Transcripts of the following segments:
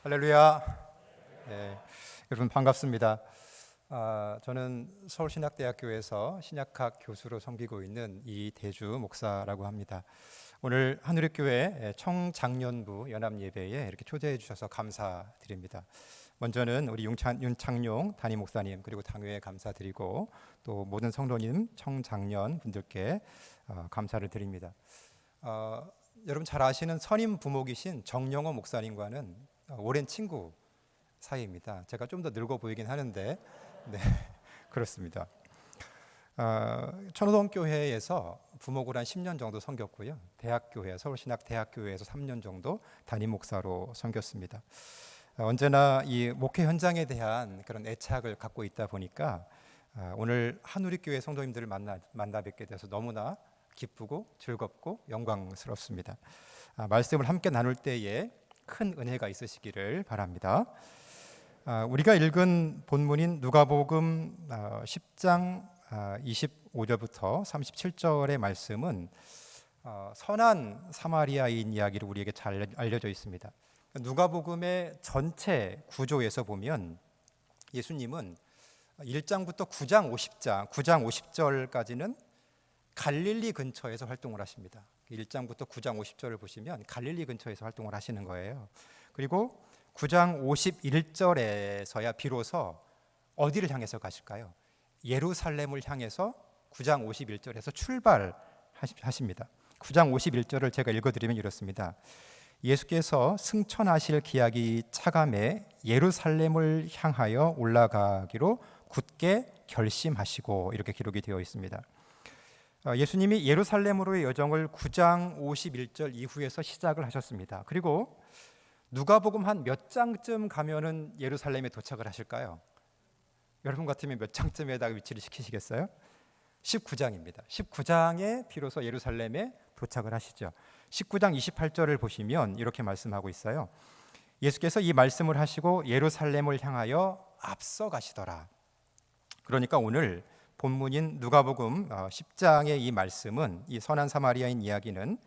할렐루야. 네, 여러분 반갑습니다. 저는 서울신학대학교에서 신약학 교수로 섬기고 있는 이대주 목사라고 합니다. 오늘 한우리교회 청장년부 연합예배에 이렇게 초대해 주셔서 감사드립니다. 먼저는 우리 윤창용 담임 목사님 그리고 당회에 감사드리고 또 모든 성도님 청장년 분들께 감사를 드립니다. 여러분 잘 아시는 선임 부목이신 정영호 목사님과는 오랜 친구 사이입니다. 제가 좀 더 늙어 보이긴 하는데 네, 그렇습니다. 천호동교회에서 부목을 한 10년 정도 섬겼고요. 대학교회, 서울신학대학교회에서 3년 정도 담임 목사로 섬겼습니다. 언제나 이 목회 현장에 대한 그런 애착을 갖고 있다 보니까 오늘 한우리교회 성도님들을 만나 뵙게 돼서 너무나 기쁘고 즐겁고 영광스럽습니다. 말씀을 함께 나눌 때에 큰 은혜가 있으시기를 바랍니다. 우리가 읽은 본문인 누가복음 10장 25절부터 37절의 말씀은 선한 사마리아인 이야기로 우리에게 잘 알려져 있습니다. 누가복음의 전체 구조에서 보면 예수님은 1장부터 9장 50절까지는 갈릴리 근처에서 활동을 하십니다. 1장부터 9장 50절을 보시면 갈릴리 근처에서 활동을 하시는 거예요. 그리고 9장 51절에서야 비로소 어디를 향해서 가실까요? 예루살렘을 향해서 9장 51절에서 출발하십니다. 9장 51절을 제가 읽어드리면 이렇습니다. 예수께서 승천하실 기약이 차감해 예루살렘을 향하여 올라가기로 굳게 결심하시고 이렇게 기록이 되어 있습니다. 예수님이 예루살렘으로의 여정을 9장 51절 이후에서 시작을 하셨습니다. 그리고 누가복음 한 몇 장쯤 가면은 예루살렘에 도착을 하실까요? 여러분 같으면 몇 장쯤에다가 위치를 시키시겠어요? 19장입니다. 19장에 비로소 예루살렘에 도착을 하시죠. 19장 28절을 보시면 이렇게 말씀하고 있어요. 예수께서 이 말씀을 하시고 예루살렘을 향하여 앞서 가시더라. 그러니까 오늘 본문인 누가복음 10장의 이 말씀은, 이 선한 사마리아인 이야기는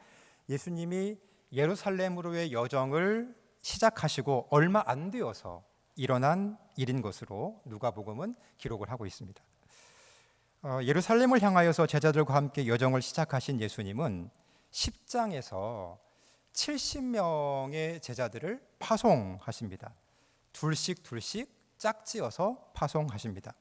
예수님이 예루살렘으로의 여정을 시작하시고 얼마 안 되어서 일어난 일인 것으로 누가복음은 기록을 하고 있습니다. 예루살렘을 향하여서 제자들과 함께 여정을 시작하신 예수님은 10장에서 70명의 제자들을 파송하십니다. 둘씩 짝지어서 파송하십니다.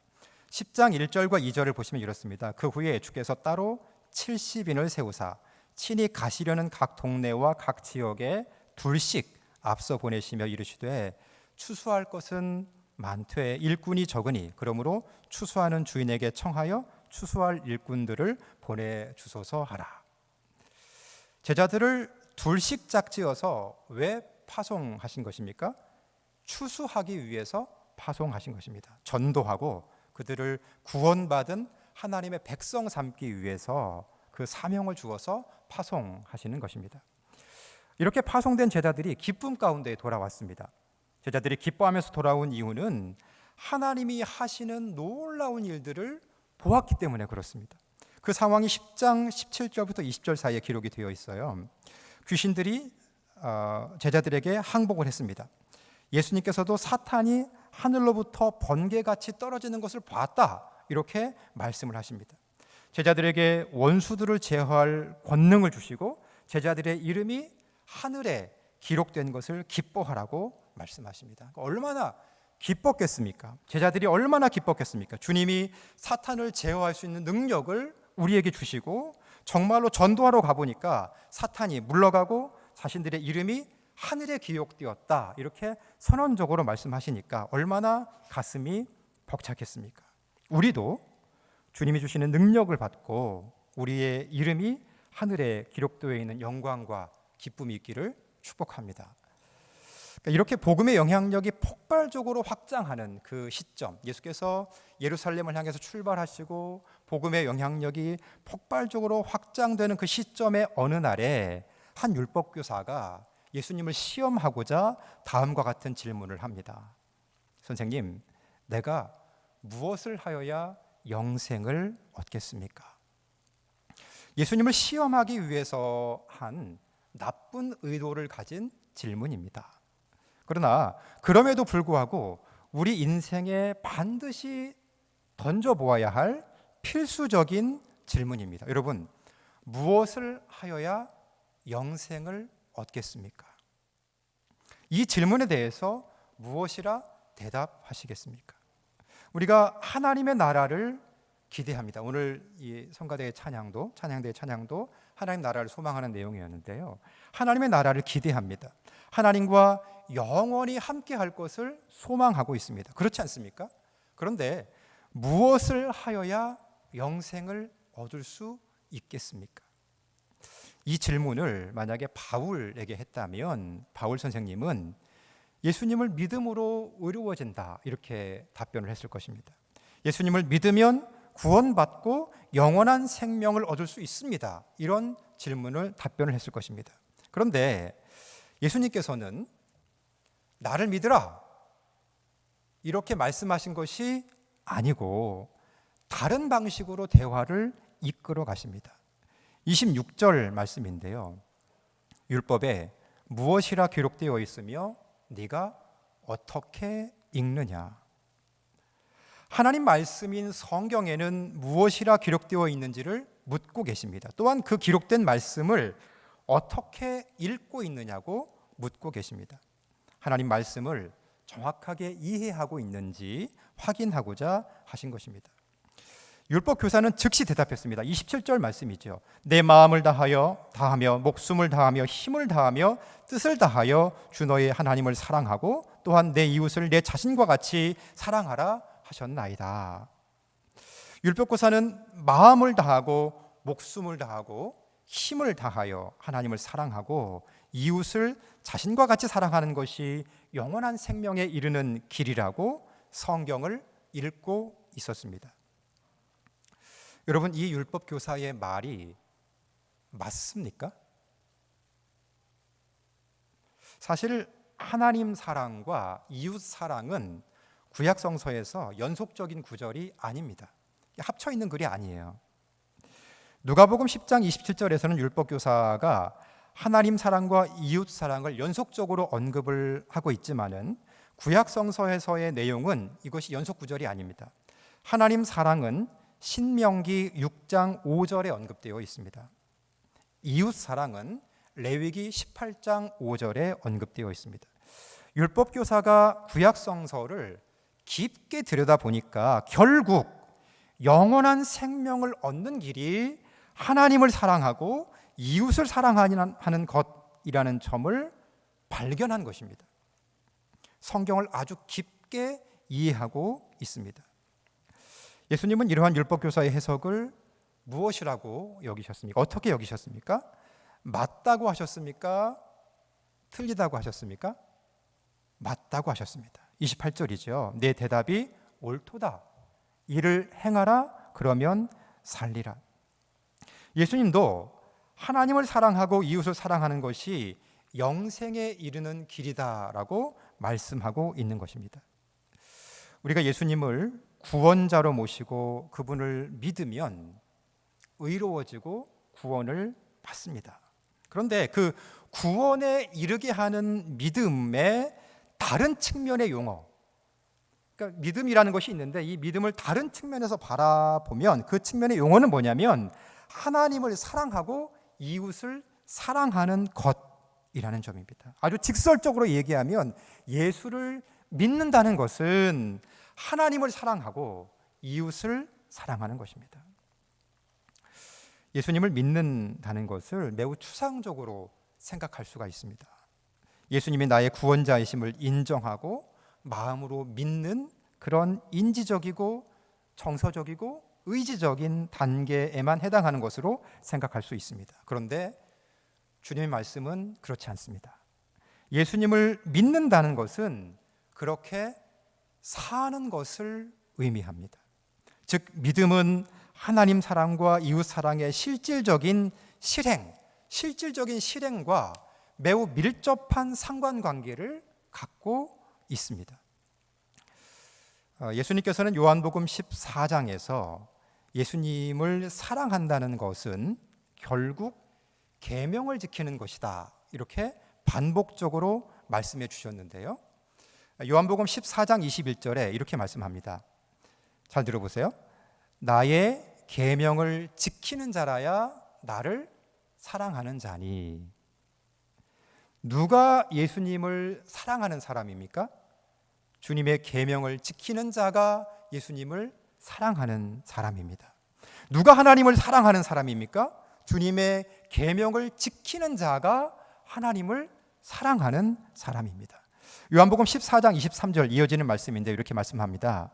10장 1절과 2절을 보시면 이렇습니다. 그 후에 주께서 따로 70인을 세우사 친히 가시려는 각 동네와 각 지역에 둘씩 앞서 보내시며 이르시되 추수할 것은 많되 일꾼이 적으니 그러므로 추수하는 주인에게 청하여 추수할 일꾼들을 보내주소서 하라. 제자들을 둘씩 짝지어서 왜 파송하신 것입니까? 추수하기 위해서 파송하신 것입니다. 전도하고 그들을 구원받은 하나님의 백성 삼기 위해서 그 사명을 주어서 파송하시는 것입니다. 이렇게 파송된 제자들이 기쁨 가운데 돌아왔습니다. 제자들이 기뻐하면서 돌아온 이유는 하나님이 하시는 놀라운 일들을 보았기 때문에 그렇습니다. 그 상황이 10장 17절부터 20절 사이에 기록이 되어 있어요. 귀신들이 제자들에게 항복을 했습니다. 예수님께서도 사탄이 하늘로부터 번개같이 떨어지는 것을 봤다, 이렇게 말씀을 하십니다. 제자들에게 원수들을 제어할 권능을 주시고 제자들의 이름이 하늘에 기록된 것을 기뻐하라고 말씀하십니다. 얼마나 기뻤겠습니까? 제자들이 얼마나 기뻤겠습니까? 주님이 사탄을 제어할 수 있는 능력을 우리에게 주시고 정말로 전도하러 가보니까 사탄이 물러가고 자신들의 이름이 하늘에 기록되었다, 이렇게 선언적으로 말씀하시니까 얼마나 가슴이 벅찼겠습니까? 우리도 주님이 주시는 능력을 받고 우리의 이름이 하늘에 기록되어 있는 영광과 기쁨이 있기를 축복합니다. 이렇게 복음의 영향력이 폭발적으로 확장하는 그 시점, 예수께서 예루살렘을 향해서 출발하시고 복음의 영향력이 폭발적으로 확장되는 그 시점의 어느 날에 한 율법교사가 예수님을 시험하고자 다음과 같은 질문을 합니다. 선생님, 내가 무엇을 하여야 영생을 얻겠습니까? 예수님을 시험하기 위해서 한 나쁜 의도를 가진 질문입니다. 그러나 그럼에도 불구하고 우리 인생에 반드시 던져보아야 할 필수적인 질문입니다. 여러분, 무엇을 하여야 영생을 얻겠습니까? 이 질문에 대해서 무엇이라 대답하시겠습니까? 우리가 하나님의 나라를 기대합니다. 오늘 이 성가대의 찬양대의 찬양도 하나님 나라를 소망하는 내용이었는데요. 하나님의 나라를 기대합니다. 하나님과 영원히 함께 할 것을 소망하고 있습니다. 그렇지 않습니까? 그런데 무엇을 하여야 영생을 얻을 수 있겠습니까? 이 질문을 만약에 바울에게 했다면 바울 선생님은 예수님을 믿음으로 의로워진다 이렇게 답변을 했을 것입니다. 예수님을 믿으면 구원받고 영원한 생명을 얻을 수 있습니다. 이런 답변을 했을 것입니다. 그런데 예수님께서는 나를 믿으라 이렇게 말씀하신 것이 아니고 다른 방식으로 대화를 이끌어 가십니다. 26절 말씀인데요. 율법에 무엇이라 기록되어 있으며 네가 어떻게 읽느냐? 하나님 말씀인 성경에는 무엇이라 기록되어 있는지를 묻고 계십니다. 또한 그 기록된 말씀을 어떻게 읽고 있느냐고 묻고 계십니다. 하나님 말씀을 정확하게 이해하고 있는지 확인하고자 하신 것입니다. 율법 교사는 즉시 대답했습니다. 27절 말씀이죠. 내 마음을 다하며 목숨을 다하며 힘을 다하며 뜻을 다하여 주 너의 하나님을 사랑하고 또한 내 이웃을 내 자신과 같이 사랑하라 하셨나이다. 율법 교사는 마음을 다하고 목숨을 다하고 힘을 다하여 하나님을 사랑하고 이웃을 자신과 같이 사랑하는 것이 영원한 생명에 이르는 길이라고 성경을 읽고 있었습니다. 여러분, 이 율법 교사의 말이 맞습니까? 사실 하나님 사랑과 이웃 사랑은 구약 성서에서 연속적인 구절이 아닙니다. 합쳐 있는 글이 아니에요. 누가복음 10장 27절에서는 율법 교사가 하나님 사랑과 이웃 사랑을 연속적으로 언급을 하고 있지만은 구약 성서에서의 내용은 이것이 연속 구절이 아닙니다. 하나님 사랑은 신명기 6장 5절에 언급되어 있습니다. 이웃 사랑은 레위기 18장 5절에 언급되어 있습니다. 율법 교사가 구약 성서를 깊게 들여다보니까 결국 영원한 생명을 얻는 길이 하나님을 사랑하고 이웃을 사랑하는 것이라는 점을 발견한 것입니다. 성경을 아주 깊게 이해하고 있습니다. 예수님은 이러한 율법 교사의 해석을 무엇이라고 여기셨습니까? 어떻게 여기셨습니까? 맞다고 하셨습니까? 틀리다고 하셨습니까? 맞다고 하셨습니다. 28절이죠. 내 대답이 옳도다. 이를 행하라. 그러면 살리라. 예수님도 하나님을 사랑하고 이웃을 사랑하는 것이 영생에 이르는 길이다라고 말씀하고 있는 것입니다. 우리가 예수님을 구원자로 모시고 그분을 믿으면 의로워지고 구원을 받습니다. 그런데 그 구원에 이르게 하는 믿음의 다른 측면의 용어, 그러니까 믿음이라는 것이 있는데 이 믿음을 다른 측면에서 바라보면 그 측면의 용어는 뭐냐면 하나님을 사랑하고 이웃을 사랑하는 것이라는 점입니다. 아주 직설적으로 얘기하면 예수를 믿는다는 것은 하나님을 사랑하고 이웃을 사랑하는 것입니다. 예수님을 믿는다는 것을 매우 추상적으로 생각할 수가 있습니다. 예수님이 나의 구원자이심을 인정하고 마음으로 믿는 그런 인지적이고 정서적이고 의지적인 단계에만 해당하는 것으로 생각할 수 있습니다. 그런데 주님의 말씀은 그렇지 않습니다. 예수님을 믿는다는 것은 그렇게 사는 것을 의미합니다. 즉 믿음은 하나님 사랑과 이웃 사랑의 실질적인 실행과 매우 밀접한 상관관계를 갖고 있습니다. 예수님께서는 요한복음 14장에서 예수님을 사랑한다는 것은 결국 계명을 지키는 것이다. 이렇게 반복적으로 말씀해 주셨는데요. 요한복음 14장 21절에 이렇게 말씀합니다. 잘 들어보세요. 나의 계명을 지키는 자라야 나를 사랑하는 자니. 누가 예수님을 사랑하는 사람입니까? 주님의 계명을 지키는 자가 예수님을 사랑하는 사람입니다. 누가 하나님을 사랑하는 사람입니까? 주님의 계명을 지키는 자가 하나님을 사랑하는 사람입니다. 요한복음 14장 23절 이어지는 말씀인데 이렇게 말씀합니다.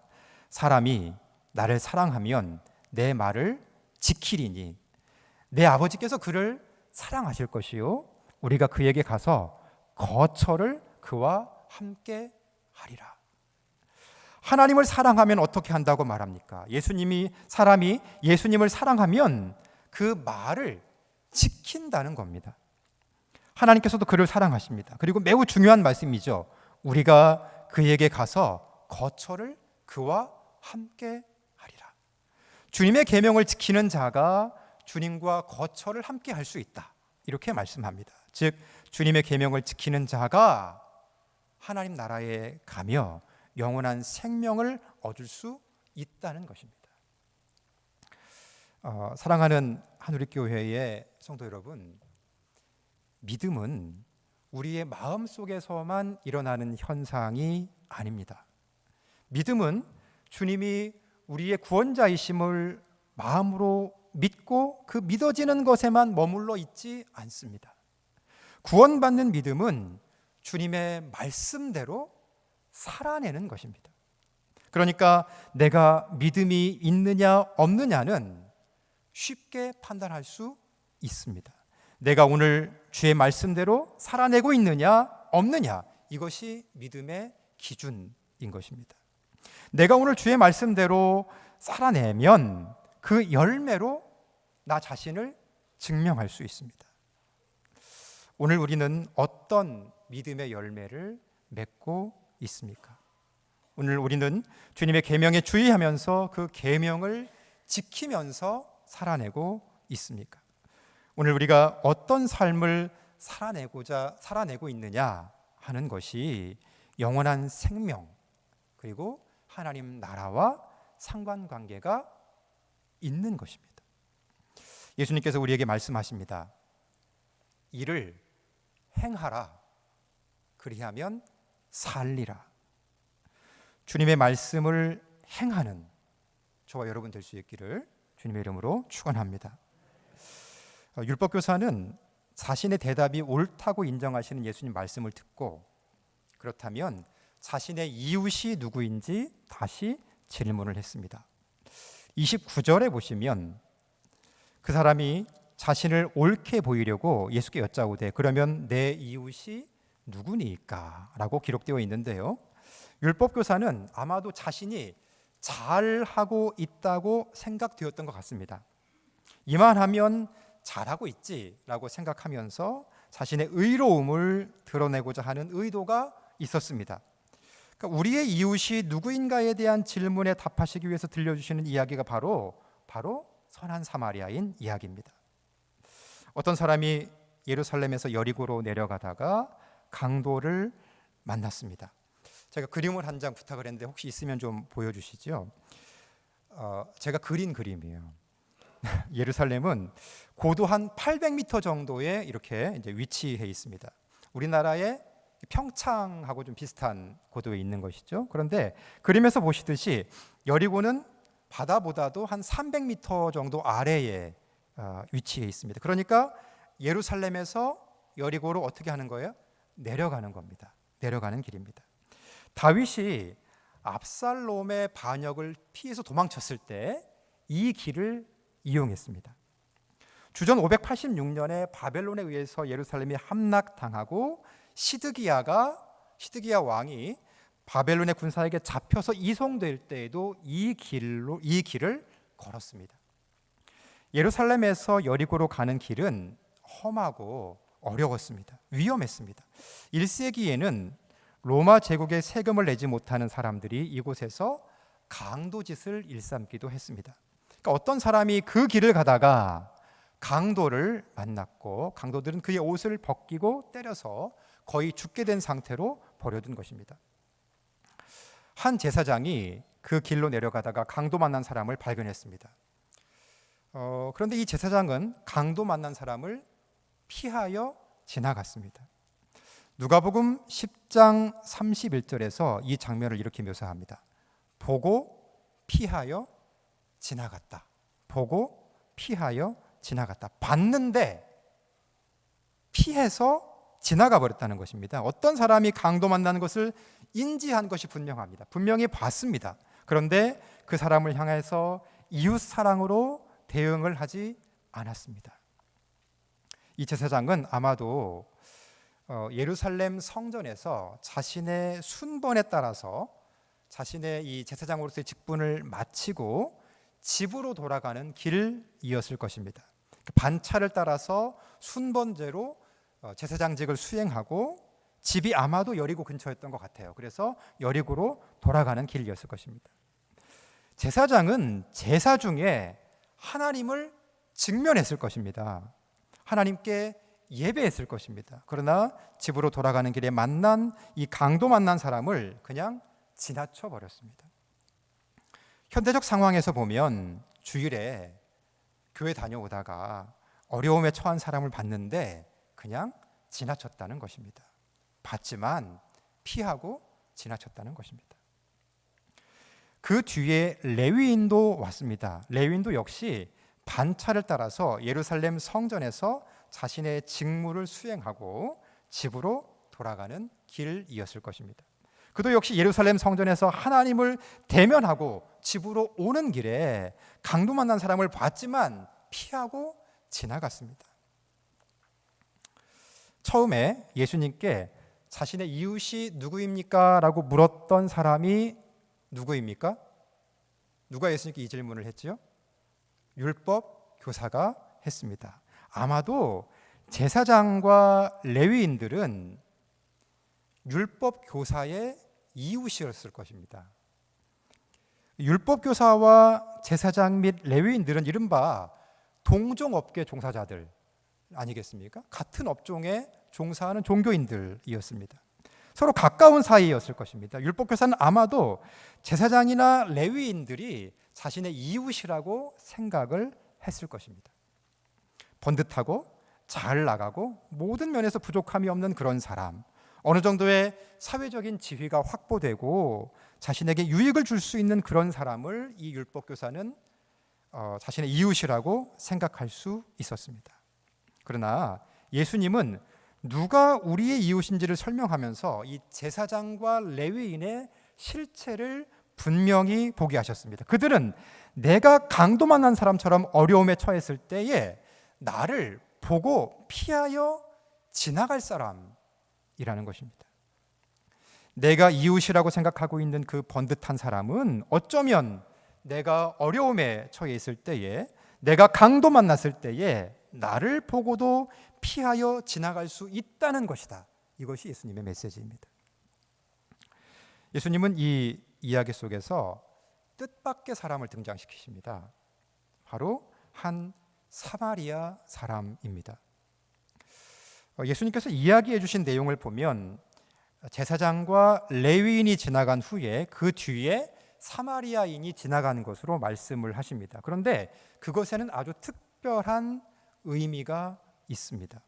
사람이 나를 사랑하면 내 말을 지키리니 내 아버지께서 그를 사랑하실 것이요 우리가 그에게 가서 거처를 그와 함께 하리라. 하나님을 사랑하면 어떻게 한다고 말합니까? 사람이 예수님을 사랑하면 그 말을 지킨다는 겁니다. 하나님께서도 그를 사랑하십니다. 그리고 매우 중요한 말씀이죠. 우리가 그에게 가서 거처를 그와 함께 하리라. 주님의 계명을 지키는 자가 주님과 거처를 함께 할 수 있다. 이렇게 말씀합니다. 즉 주님의 계명을 지키는 자가 하나님 나라에 가며 영원한 생명을 얻을 수 있다는 것입니다. 사랑하는 한우리교회의 성도 여러분, 믿음은 우리의 마음 속에서만 일어나는 현상이 아닙니다. 믿음은 주님이 우리의 구원자이심을 마음으로 믿고 그 믿어지는 것에만 머물러 있지 않습니다. 구원받는 믿음은 주님의 말씀대로 살아내는 것입니다. 그러니까 내가 믿음이 있느냐 없느냐는 쉽게 판단할 수 있습니다. 내가 오늘 주의 말씀대로 살아내고 있느냐 없느냐, 이것이 믿음의 기준인 것입니다. 내가 오늘 주의 말씀대로 살아내면 그 열매로 나 자신을 증명할 수 있습니다. 오늘 우리는 어떤 믿음의 열매를 맺고 있습니까? 오늘 우리는 주님의 계명에 주의하면서 그 계명을 지키면서 살아내고 있습니까? 오늘 우리가 어떤 삶을 살아내고 있느냐 하는 것이 영원한 생명 그리고 하나님 나라와 상관관계가 있는 것입니다. 예수님께서 우리에게 말씀하십니다. 이를 행하라. 그리하면 살리라. 주님의 말씀을 행하는 저와 여러분 될 수 있기를 주님의 이름으로 축원합니다. 율법교사는 자신의 대답이 옳다고 인정하시는 예수님 말씀을 듣고 그렇다면 자신의 이웃이 누구인지 다시 질문을 했습니다. 29절에 보시면 그 사람이 자신을 옳게 보이려고 예수께 여짜오되 그러면 내 이웃이 누구니까? 라고 기록되어 있는데요. 율법교사는 아마도 자신이 잘하고 있다고 생각되었던 것 같습니다. 이만하면 잘하고 있지라고 생각하면서 자신의 의로움을 드러내고자 하는 의도가 있었습니다. 그러니까 우리의 이웃이 누구인가에 대한 질문에 답하시기 위해서 들려주시는 이야기가 바로 선한 사마리아인 이야기입니다. 어떤 사람이 예루살렘에서 여리고로 내려가다가 강도를 만났습니다. 제가 그림을 한 장 부탁을 했는데 혹시 있으면 좀 보여주시죠. 제가 그린 그림이에요. 예루살렘은 고도 한 800m 정도에 이렇게 이제 위치해 있습니다. 우리나라의 평창하고 좀 비슷한 고도에 있는 것이죠. 그런데 그림에서 보시듯이 여리고는 바다보다도 한 300m 정도 아래에 위치해 있습니다. 그러니까 예루살렘에서 여리고로 어떻게 하는 거예요? 내려가는 겁니다. 내려가는 길입니다. 다윗이 압살롬의 반역을 피해서 도망쳤을 때 이 길을 이용했습니다. 주전 586년에 바벨론에 의해서 예루살렘이 함락당하고 시드기야 왕이 바벨론의 군사에게 잡혀서 이송될 때에도 이 길을 걸었습니다. 예루살렘에서 여리고로 가는 길은 험하고 어려웠습니다. 위험했습니다. 1세기에는 로마 제국의 세금을 내지 못하는 사람들이 이곳에서 강도짓을 일삼기도 했습니다. 그러니까 어떤 사람이 그 길을 가다가 강도를 만났고 강도들은 그의 옷을 벗기고 때려서 거의 죽게 된 상태로 버려둔 것입니다. 한 제사장이 그 길로 내려가다가 강도 만난 사람을 발견했습니다. 그런데 이 제사장은 강도 만난 사람을 피하여 지나갔습니다. 누가복음 10장 31절에서 이 장면을 이렇게 묘사합니다. 보고 피하여 지나갔다. 보고 피하여 지나갔다. 봤는데 피해서 지나가 버렸다는 것입니다. 어떤 사람이 강도 만나는 것을 인지한 것이 분명합니다. 분명히 봤습니다. 그런데 그 사람을 향해서 이웃 사랑으로 대응을 하지 않았습니다. 이 제사장은 아마도 예루살렘 성전에서 자신의 순번에 따라서 자신의 이 제사장으로서의 직분을 마치고 집으로 돌아가는 길이었을 것입니다. 반차를 따라서 순번제로 제사장직을 수행하고 집이 아마도 여리고 근처였던 것 같아요. 그래서 여리고로 돌아가는 길이었을 것입니다. 제사장은 제사 중에 하나님을 직면했을 것입니다. 하나님께 예배했을 것입니다. 그러나 집으로 돌아가는 길에 만난 이 강도 만난 사람을 그냥 지나쳐 버렸습니다. 현대적 상황에서 보면 주일에 교회 다녀오다가 어려움에 처한 사람을 봤는데 그냥 지나쳤다는 것입니다. 봤지만 피하고 지나쳤다는 것입니다. 그 뒤에 레위인도 왔습니다. 레위인도 역시 반차를 따라서 예루살렘 성전에서 자신의 직무를 수행하고 집으로 돌아가는 길이었을 것입니다. 그도 역시 예루살렘 성전에서 하나님을 대면하고 집으로 오는 길에 강도 만난 사람을 봤지만 피하고 지나갔습니다. 처음에 예수님께 자신의 이웃이 누구입니까? 라고 물었던 사람이 누구입니까? 누가 예수님께 이 질문을 했지요? 율법 교사가 했습니다. 아마도 제사장과 레위인들은 율법 교사의 이웃이었을 것입니다. 율법 교사와 제사장 및 레위인들은 이른바 동종업계 종사자들 아니겠습니까? 같은 업종에 종사하는 종교인들이었습니다. 서로 가까운 사이였을 것입니다. 율법 교사는 아마도 제사장이나 레위인들이 자신의 이웃이라고 생각을 했을 것입니다. 번듯하고 잘 나가고 모든 면에서 부족함이 없는 그런 사람, 어느 정도의 사회적인 지위가 확보되고 자신에게 유익을 줄 수 있는 그런 사람을 이 율법 교사는 자신의 이웃이라고 생각할 수 있었습니다. 그러나 예수님은 누가 우리의 이웃인지를 설명하면서 이 제사장과 레위인의 실체를 분명히 보게 하셨습니다. 그들은 내가 강도 만난 사람처럼 어려움에 처했을 때에 나를 보고 피하여 지나갈 사람이라는 것입니다. 내가 이웃이라고 생각하고 있는 그 번듯한 사람은 어쩌면 내가 어려움에 처해 있을 때에, 내가 강도 만났을 때에 나를 보고도 피하여 지나갈 수 있다는 것이다. 이것이 예수님의 메시지입니다. 예수님은 이 이야기 속에서 뜻밖의 사람을 등장시키십니다. 바로 한 사마리아 사람입니다. 예수님께서 이야기해 주신 내용을 보면 제사장과 레위인이 지나간 후에 그 뒤에 사마리아인이 지나가는 것으로 말씀을 하십니다. 그런데 그것에는 아주 특별한 의미가 있습니다.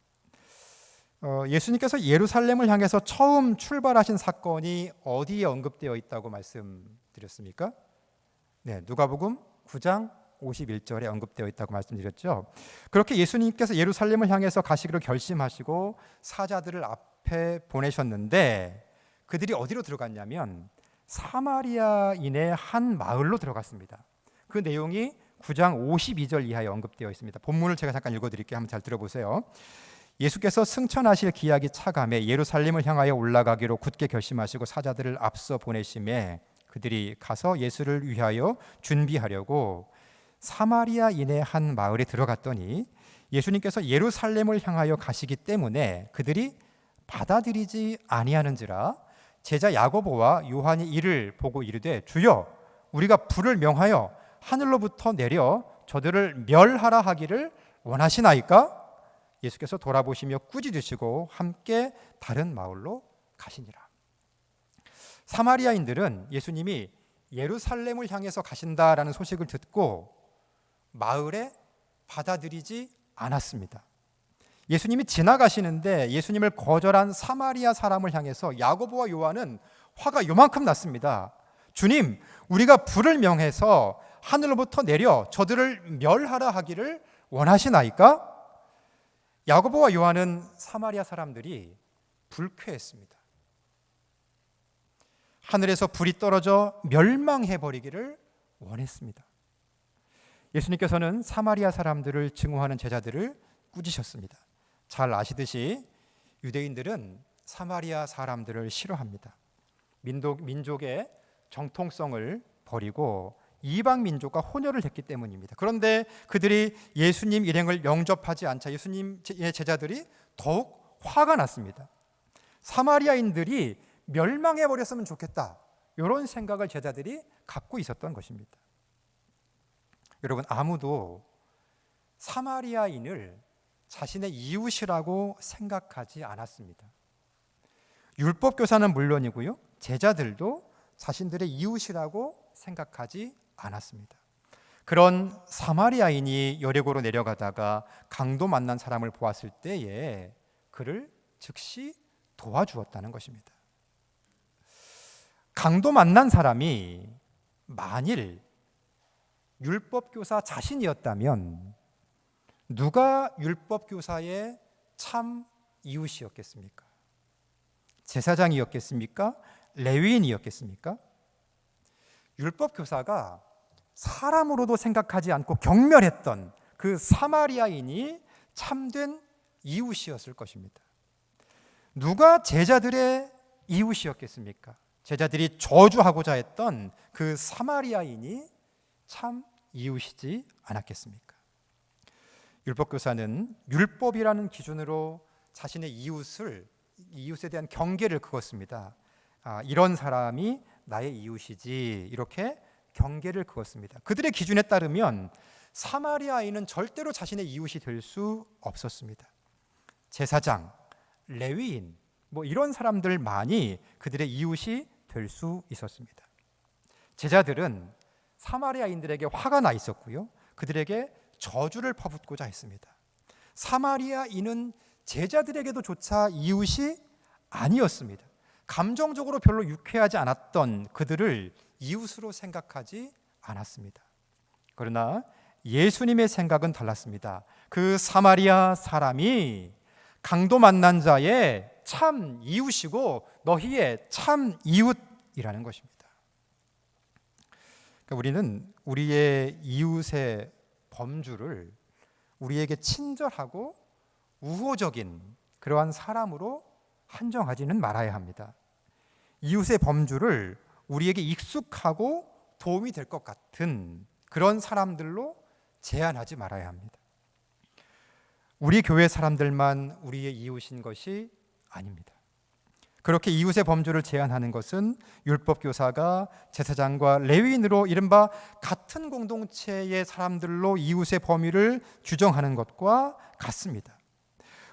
예수님께서 예루살렘을 향해서 처음 출발하신 사건이 어디에 언급되어 있다고 말씀드렸습니까? 네, 누가복음 9장 51절에 언급되어 있다고 말씀드렸죠. 그렇게 예수님께서 예루살렘을 향해서 가시기로 결심하시고 사자들을 앞에 보내셨는데 그들이 어디로 들어갔냐면 사마리아인의 한 마을로 들어갔습니다. 그 내용이 9장 52절 이하에 언급되어 있습니다. 본문을 제가 잠깐 읽어드릴게요. 한번 잘 들어보세요. 예수께서 승천하실 기약이 차감해 예루살렘을 향하여 올라가기로 굳게 결심하시고 사자들을 앞서 보내심에 그들이 가서 예수를 위하여 준비하려고 사마리아인의 한 마을에 들어갔더니 예수님께서 예루살렘을 향하여 가시기 때문에 그들이 받아들이지 아니하는지라 제자 야고보와 요한이 이를 보고 이르되 주여 우리가 불을 명하여 하늘로부터 내려 저들을 멸하라 하기를 원하시나이까? 예수께서 돌아보시며 꾸짖으시고 함께 다른 마을로 가시니라. 사마리아인들은 예수님이 예루살렘을 향해서 가신다라는 소식을 듣고 마을에 받아들이지 않았습니다. 예수님이 지나가시는데 예수님을 거절한 사마리아 사람을 향해서 야고보와 요한은 화가 요만큼 났습니다. 주님, 우리가 불을 명해서 하늘로부터 내려 저들을 멸하라 하기를 원하시나이까? 야고보와 요한은 사마리아 사람들이 불쾌했습니다. 하늘에서 불이 떨어져 멸망해버리기를 원했습니다. 예수님께서는 사마리아 사람들을 증오하는 제자들을 꾸짖으셨습니다. 잘 아시듯이 유대인들은 사마리아 사람들을 싫어합니다. 민족의 정통성을 버리고 이방 민족과 혼혈을 했기 때문입니다. 그런데 그들이 예수님 일행을 영접하지 않자 예수님의 제자들이 더욱 화가 났습니다. 사마리아인들이 멸망해 버렸으면 좋겠다, 이런 생각을 제자들이 갖고 있었던 것입니다. 여러분, 아무도 사마리아인을 자신의 이웃이라고 생각하지 않았습니다. 율법교사는 물론이고요, 제자들도 자신들의 이웃이라고 생각하지 않았습니다. 그런 사마리아인이 여리고로 내려가다가 강도 만난 사람을 보았을 때에 그를 즉시 도와주었다는 것입니다. 강도 만난 사람이 만일 율법교사 자신이었다면 누가 율법교사의 참 이웃이었겠습니까? 제사장이었겠습니까? 레위인이었겠습니까? 율법교사가 사람으로도 생각하지 않고 경멸했던 그 사마리아인이 참된 이웃이었을 것입니다. 누가 제자들의 이웃이었겠습니까? 제자들이 저주하고자 했던 그 사마리아인이 참 이웃이지 않았겠습니까? 율법교사는 율법이라는 기준으로 자신의 이웃에 대한 경계를 그었습니다. 이런 사람이 나의 이웃이지, 이렇게 경계를 그었습니다. 그들의 기준에 따르면 사마리아인은 절대로 자신의 이웃이 될 수 없었습니다. 제사장, 레위인, 이런 사람들만이 그들의 이웃이 될 수 있었습니다. 제자들은 사마리아인들에게 화가 나 있었고요, 그들에게 저주를 퍼붓고자 했습니다. 사마리아인은 제자들에게도 조차 이웃이 아니었습니다. 감정적으로 별로 유쾌하지 않았던 그들을 이웃으로 생각하지 않았습니다. 그러나 예수님의 생각은 달랐습니다. 그 사마리아 사람이 강도 만난 자의 참 이웃이고 너희의 참 이웃이라는 것입니다. 그러니까 우리는 우리의 이웃의 범주를 우리에게 친절하고 우호적인 그러한 사람으로 한정하지는 말아야 합니다. 이웃의 범주를 우리에게 익숙하고 도움이 될 것 같은 그런 사람들로 제한하지 말아야 합니다. 우리 교회 사람들만 우리의 이웃인 것이 아닙니다. 그렇게 이웃의 범주를 제한하는 것은 율법교사가 제사장과 레위인으로 이른바 같은 공동체의 사람들로 이웃의 범위를 규정하는 것과 같습니다.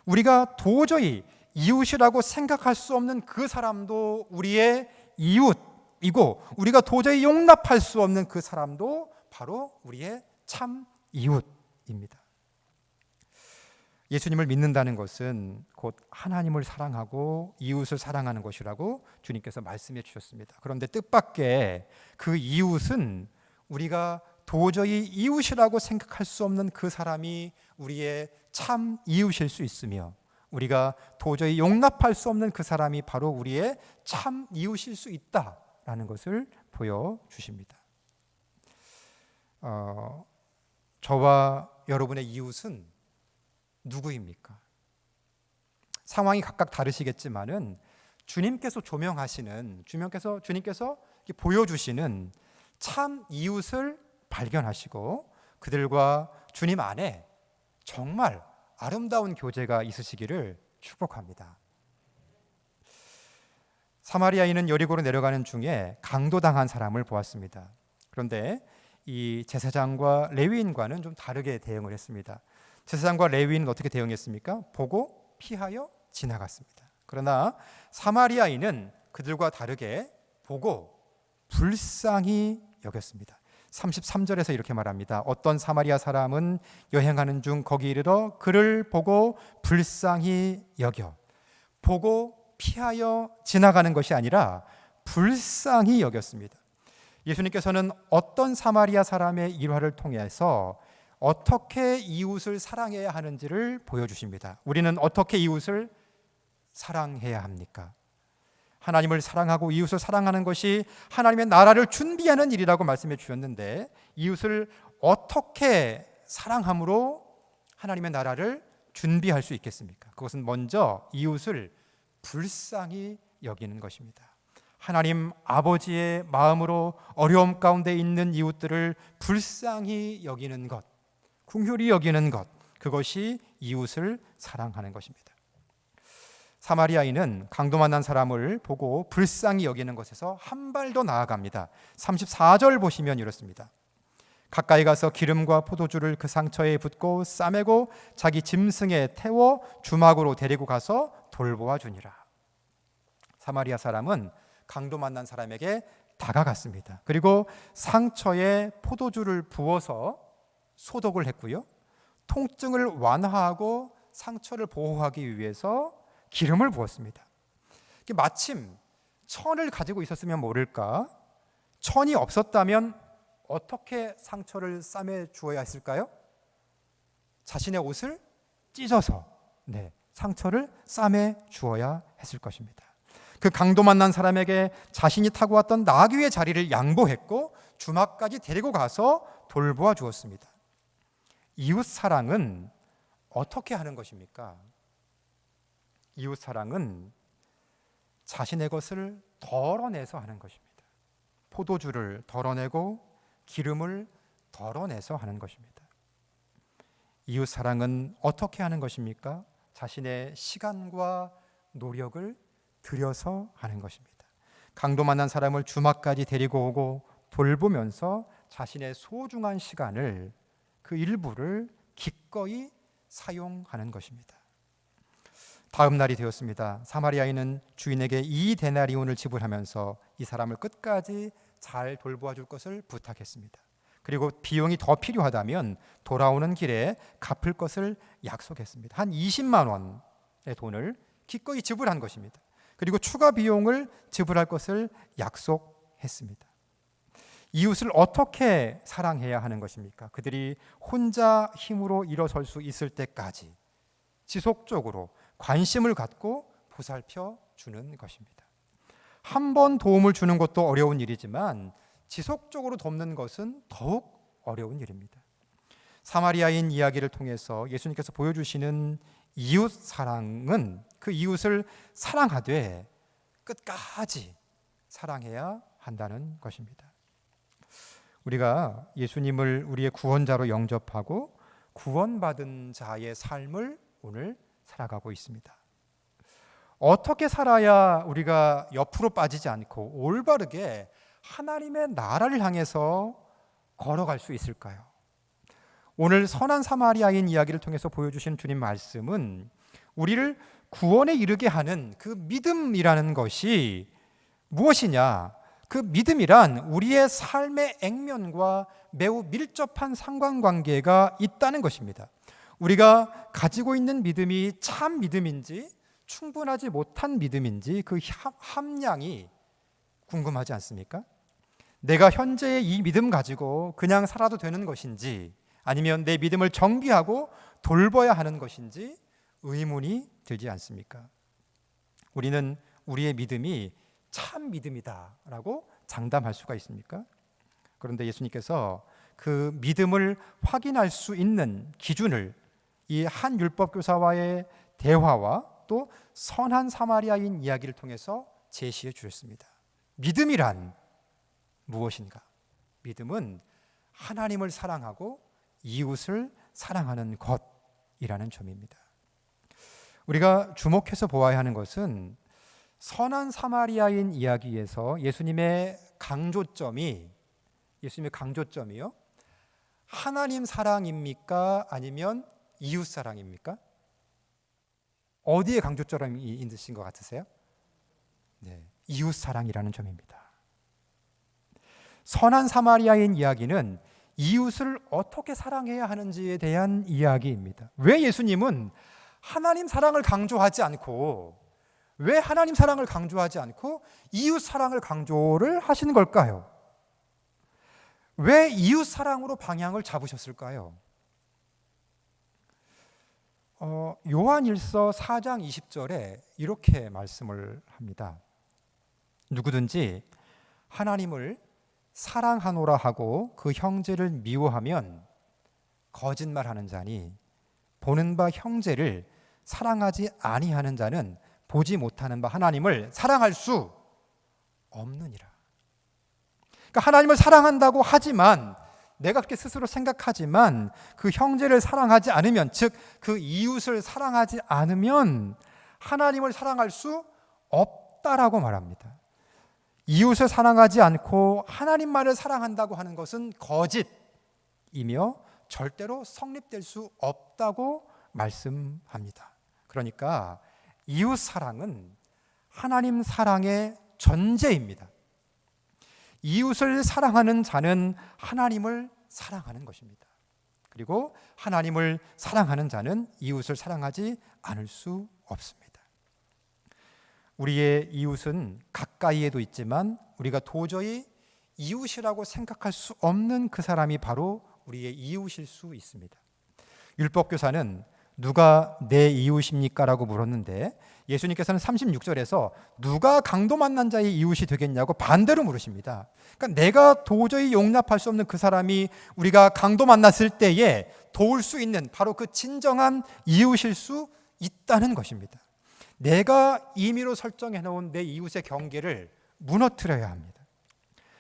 우리가 도저히 이웃이라고 생각할 수 없는 그 사람도 우리의 이웃이고, 우리가 도저히 용납할 수 없는 그 사람도 바로 우리의 참 이웃입니다. 예수님을 믿는다는 것은 곧 하나님을 사랑하고 이웃을 사랑하는 것이라고 주님께서 말씀해 주셨습니다. 그런데 뜻밖의 그 이웃은 우리가 도저히 이웃이라고 생각할 수 없는 그 사람이 우리의 참 이웃일 수 있으며, 우리가 도저히 용납할 수 없는 그 사람이 바로 우리의 참 이웃일 수 있다라는 것을 보여주십니다. 저와 여러분의 이웃은 누구입니까? 상황이 각각 다르시겠지만은 주님께서 주님께서 보여주시는 참 이웃을 발견하시고 그들과 주님 안에 정말 아름다운 교제가 있으시기를 축복합니다. 사마리아인은 여리고로 내려가는 중에 강도당한 사람을 보았습니다. 그런데 이 제사장과 레위인과는 좀 다르게 대응을 했습니다. 제사장과 레위인은 어떻게 대응했습니까? 보고 피하여 지나갔습니다. 그러나 사마리아인은 그들과 다르게 보고 불쌍히 여겼습니다. 33절에서 이렇게 말합니다. 어떤 사마리아 사람은 여행하는 중 거기 이르러 그를 보고 불쌍히 여겨. 보고 피하여 지나가는 것이 아니라 불쌍히 여겼습니다. 예수님께서는 어떤 사마리아 사람의 일화를 통해서 어떻게 이웃을 사랑해야 하는지를 보여주십니다. 우리는 어떻게 이웃을 사랑해야 합니까? 하나님을 사랑하고 이웃을 사랑하는 것이 하나님의 나라를 준비하는 일이라고 말씀해 주셨는데, 이웃을 어떻게 사랑함으로 하나님의 나라를 준비할 수 있겠습니까? 그것은 먼저 이웃을 불쌍히 여기는 것입니다. 하나님 아버지의 마음으로 어려움 가운데 있는 이웃들을 불쌍히 여기는 것, 긍휼히 여기는 것, 그것이 이웃을 사랑하는 것입니다. 사마리아인은 강도 만난 사람을 보고 불쌍히 여기는 것에서 한 발 더 나아갑니다. 34절 보시면 이렇습니다. 가까이 가서 기름과 포도주를 그 상처에 붓고 싸매고 자기 짐승에 태워 주막으로 데리고 가서 돌보아 주니라. 사마리아 사람은 강도 만난 사람에게 다가갔습니다. 그리고 상처에 포도주를 부어서 소독을 했고요. 통증을 완화하고 상처를 보호하기 위해서 기름을 부었습니다. 마침 천을 가지고 있었으면 모를까, 천이 없었다면 어떻게 상처를 싸매 주어야 했을까요? 자신의 옷을 찢어서 상처를 싸매 주어야 했을 것입니다. 그 강도 만난 사람에게 자신이 타고 왔던 나귀의 자리를 양보했고 주막까지 데리고 가서 돌보아 주었습니다. 이웃 사랑은 어떻게 하는 것입니까? 이웃 사랑은 자신의 것을 덜어내서 하는 것입니다. 포도주를 덜어내고 기름을 덜어내서 하는 것입니다. 이웃 사랑은 어떻게 하는 것입니까? 자신의 시간과 노력을 들여서 하는 것입니다. 강도 만난 사람을 주막까지 데리고 오고 돌보면서 자신의 소중한 시간을, 그 일부를 기꺼이 사용하는 것입니다. 다음 날이 되었습니다. 사마리아인은 주인에게 2데나리온을 지불하면서 이 사람을 끝까지 잘 돌보아 줄 것을 부탁했습니다. 그리고 비용이 더 필요하다면 돌아오는 길에 갚을 것을 약속했습니다. 한 20만 원의 돈을 기꺼이 지불한 것입니다. 그리고 추가 비용을 지불할 것을 약속했습니다. 이웃을 어떻게 사랑해야 하는 것입니까? 그들이 혼자 힘으로 일어설 수 있을 때까지 지속적으로 관심을 갖고 보살펴 주는 것입니다. 한 번 도움을 주는 것도 어려운 일이지만 지속적으로 돕는 것은 더욱 어려운 일입니다. 사마리아인 이야기를 통해서 예수님께서 보여주시는 이웃 사랑은 그 이웃을 사랑하되 끝까지 사랑해야 한다는 것입니다. 우리가 예수님을 우리의 구원자로 영접하고 구원받은 자의 삶을 오늘 살아가고 있습니다. 어떻게 살아야 우리가 옆으로 빠지지 않고 올바르게 하나님의 나라를 향해서 걸어갈 수 있을까요? 오늘 선한 사마리아인 이야기를 통해서 보여주신 주님 말씀은 우리를 구원에 이르게 하는 그 믿음이라는 것이 무엇이냐? 그 믿음이란 우리의 삶의 액면과 매우 밀접한 상관관계가 있다는 것입니다. 우리가 가지고 있는 믿음이 참 믿음인지 충분하지 못한 믿음인지 그 함량이 궁금하지 않습니까? 내가 현재의 이 믿음 가지고 그냥 살아도 되는 것인지 아니면 내 믿음을 정비하고 돌봐야 하는 것인지 의문이 들지 않습니까? 우리는 우리의 믿음이 참 믿음이다라고 장담할 수가 있습니까? 그런데 예수님께서 그 믿음을 확인할 수 있는 기준을 이 한 율법교사와의 대화와 또 선한 사마리아인 이야기를 통해서 제시해 주셨습니다. 믿음이란 무엇인가? 믿음은 하나님을 사랑하고 이웃을 사랑하는 것이라는 점입니다. 우리가 주목해서 보아야 하는 것은 선한 사마리아인 이야기에서 예수님의 강조점이요? 하나님 사랑입니까? 아니면 이웃 사랑입니까? 어디에 강조점이 있으신 것 같으세요? 네, 이웃 사랑이라는 점입니다. 선한 사마리아인 이야기는 이웃을 어떻게 사랑해야 하는지에 대한 이야기입니다. 왜 예수님은 하나님 사랑을 강조하지 않고 이웃 사랑을 강조를 하시는 걸까요? 왜 이웃 사랑으로 방향을 잡으셨을까요? 요한일서 4장 20절에 이렇게 말씀을 합니다. 누구든지 하나님을 사랑하노라 하고 그 형제를 미워하면 거짓말하는 자니 보는 바 형제를 사랑하지 아니하는 자는 보지 못하는 바 하나님을 사랑할 수 없느니라. 그러니까 하나님을 사랑한다고 하지만, 내가 그렇게 스스로 생각하지만 그 형제를 사랑하지 않으면, 즉 그 이웃을 사랑하지 않으면 하나님을 사랑할 수 없다라고 말합니다. 이웃을 사랑하지 않고 하나님만을 사랑한다고 하는 것은 거짓이며 절대로 성립될 수 없다고 말씀합니다. 그러니까 이웃 사랑은 하나님 사랑의 전제입니다. 이웃을 사랑하는 자는 하나님을 사랑하는 것입니다. 그리고 하나님을 사랑하는 자는 이웃을 사랑하지 않을 수 없습니다. 우리의 이웃은 가까이에도 있지만 우리가 도저히 이웃이라고 생각할 수 없는 그 사람이 바로 우리의 이웃일 수 있습니다. 율법교사는 누가 내 이웃입니까? 라고 물었는데 예수님께서는 36절에서 누가 강도 만난 자의 이웃이 되겠냐고 반대로 물으십니다. 그러니까 내가 도저히 용납할 수 없는 그 사람이 우리가 강도 만났을 때에 도울 수 있는 바로 그 진정한 이웃일 수 있다는 것입니다. 내가 임의로 설정해 놓은 내 이웃의 경계를 무너뜨려야 합니다.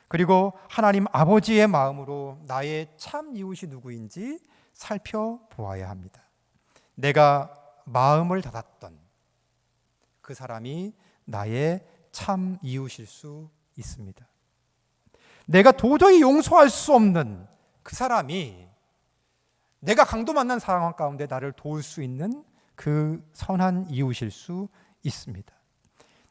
그리고 하나님 아버지의 마음으로 나의 참 이웃이 누구인지 살펴보아야 합니다. 내가 마음을 닫았던 그 사람이 나의 참 이웃일 수 있습니다. 내가 도저히 용서할 수 없는 그 사람이 내가 강도 만난 상황 가운데 나를 도울 수 있는 그 선한 이웃일 수 있습니다.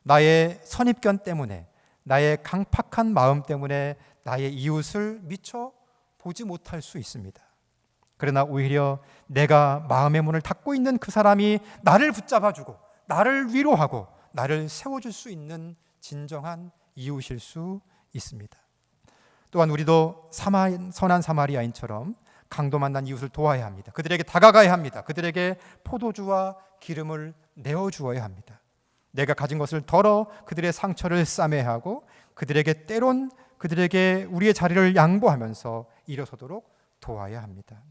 나의 선입견 때문에, 나의 강팍한 마음 때문에 나의 이웃을 미처 보지 못할 수 있습니다. 그러나 오히려 내가 마음의 문을 닫고 있는 그 사람이 나를 붙잡아주고 나를 위로하고 나를 세워줄 수 있는 진정한 이웃일 수 있습니다. 또한 우리도 선한 사마리아인처럼 강도 만난 이웃을 도와야 합니다. 그들에게 다가가야 합니다. 그들에게 포도주와 기름을 내어주어야 합니다. 내가 가진 것을 덜어 그들의 상처를 싸매야 하고 그들에게 때론 그들에게 우리의 자리를 양보하면서 일어서도록 도와야 합니다.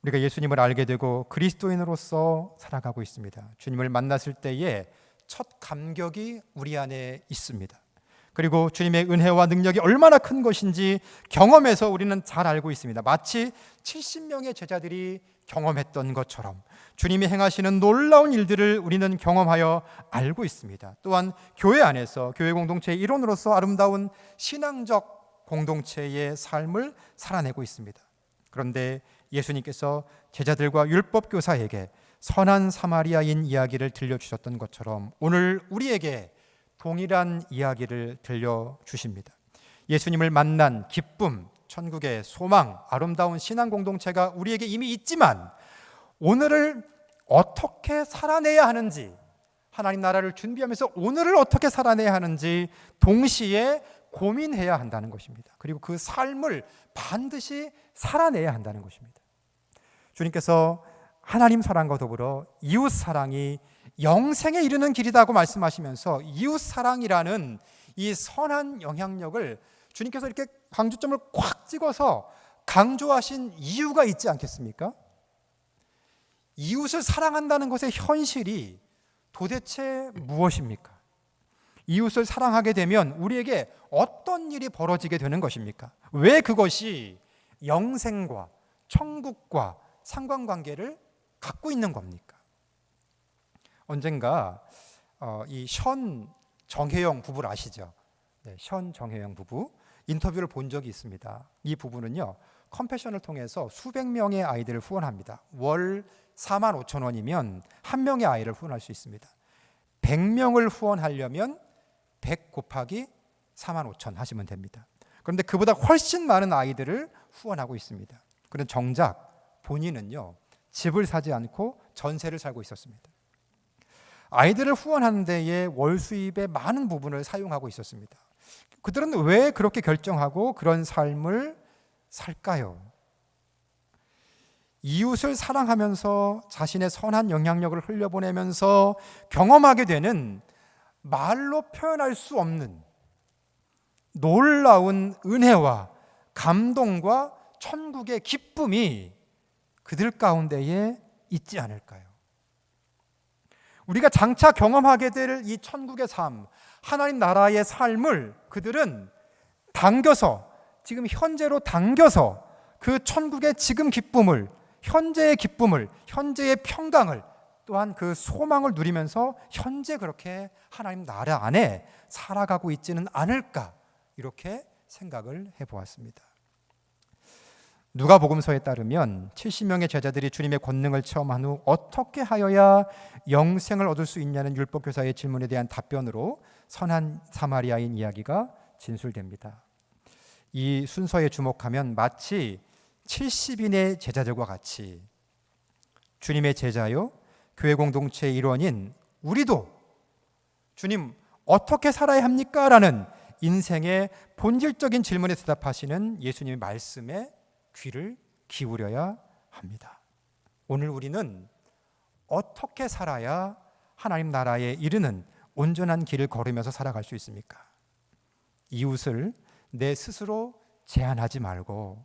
우리가 예수님을 알게 되고 그리스도인으로서 살아가고 있습니다. 주님을 만났을 때에 첫 감격이 우리 안에 있습니다. 그리고 주님의 은혜와 능력이 얼마나 큰 것인지 경험해서 우리는 잘 알고 있습니다. 마치 70명의 제자들이 경험했던 것처럼 주님이 행하시는 놀라운 일들을 우리는 경험하여 알고 있습니다. 또한 교회 안에서 교회 공동체의 일원으로서 아름다운 신앙적 공동체의 삶을 살아내고 있습니다. 그런데 예수님께서 제자들과 율법교사에게 선한 사마리아인 이야기를 들려주셨던 것처럼 오늘 우리에게 동일한 이야기를 들려주십니다. 예수님을 만난 기쁨, 천국의 소망, 아름다운 신앙 공동체가 우리에게 이미 있지만 오늘을 어떻게 살아내야 하는지, 하나님 나라를 준비하면서 오늘을 어떻게 살아내야 하는지 동시에 고민해야 한다는 것입니다. 그리고 그 삶을 반드시 살아내야 한다는 것입니다. 주님께서 하나님 사랑과 더불어 이웃 사랑이 영생에 이르는 길이라고 말씀하시면서 이웃 사랑이라는 이 선한 영향력을 주님께서 이렇게 강조점을 꽉 찍어서 강조하신 이유가 있지 않겠습니까? 이웃을 사랑한다는 것의 현실이 도대체 무엇입니까? 이웃을 사랑하게 되면 우리에게 어떤 일이 벌어지게 되는 것입니까? 왜 그것이 영생과 천국과 상관관계를 갖고 있는 겁니까? 언젠가 이 션 정혜영 부부를 아시죠? 네, 션 정혜영 부부 인터뷰를 본 적이 있습니다. 이 부부는요 컴패션을 통해서 수백 명의 아이들을 후원합니다. 월 45,000원이면 한 명의 아이를 후원할 수 있습니다. 100명을 후원하려면 100 곱하기 45,000 하시면 됩니다. 그런데 그보다 훨씬 많은 아이들을 후원하고 있습니다. 그런데 정작 본인은요, 집을 사지 않고 전세를 살고 있었습니다. 아이들을 후원하는 데에 월 수입의 많은 부분을 사용하고 있었습니다. 그들은 왜 그렇게 결정하고 그런 삶을 살까요? 이웃을 사랑하면서 자신의 선한 영향력을 흘려보내면서 경험하게 되는 말로 표현할 수 없는 놀라운 은혜와 감동과 천국의 기쁨이 그들 가운데에 있지 않을까요? 우리가 장차 경험하게 될 이 천국의 삶, 하나님 나라의 삶을 그들은 당겨서, 지금 현재로 당겨서 그 천국의 지금 기쁨을, 현재의 기쁨을, 현재의 평강을, 또한 그 소망을 누리면서 현재 그렇게 하나님 나라 안에 살아가고 있지는 않을까, 이렇게 생각을 해보았습니다. 누가복음서에 따르면 70명의 제자들이 주님의 권능을 체험한 후 어떻게 하여야 영생을 얻을 수 있냐는 율법교사의 질문에 대한 답변으로 선한 사마리아인 이야기가 진술됩니다. 이 순서에 주목하면 마치 70인의 제자들과 같이 주님의 제자요, 교회 공동체의 일원인 우리도 주님 어떻게 살아야 합니까? 라는 인생의 본질적인 질문에 대답하시는 예수님의 말씀에 귀를 기울여야 합니다. 오늘 우리는 어떻게 살아야 하나님 나라에 이르는 온전한 길을 걸으면서 살아갈 수 있습니까? 이웃을 내 스스로 제한하지 말고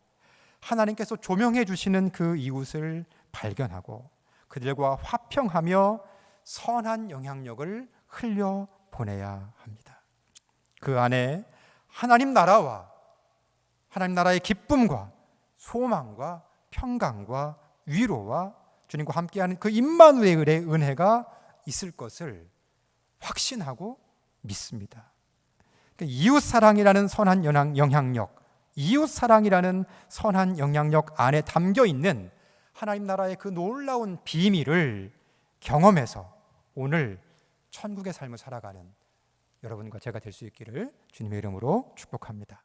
하나님께서 조명해 주시는 그 이웃을 발견하고 그들과 화평하며 선한 영향력을 흘려보내야 합니다. 그 안에 하나님 나라와 하나님 나라의 기쁨과 소망과 평강과 위로와 주님과 함께하는 그 임마누엘의 은혜가 있을 것을 확신하고 믿습니다. 그러니까 이웃 사랑이라는 선한 영향력, 이웃 사랑이라는 선한 영향력 안에 담겨 있는 하나님 나라의 그 놀라운 비밀을 경험해서 오늘 천국의 삶을 살아가는 여러분과 제가 될 수 있기를 주님의 이름으로 축복합니다.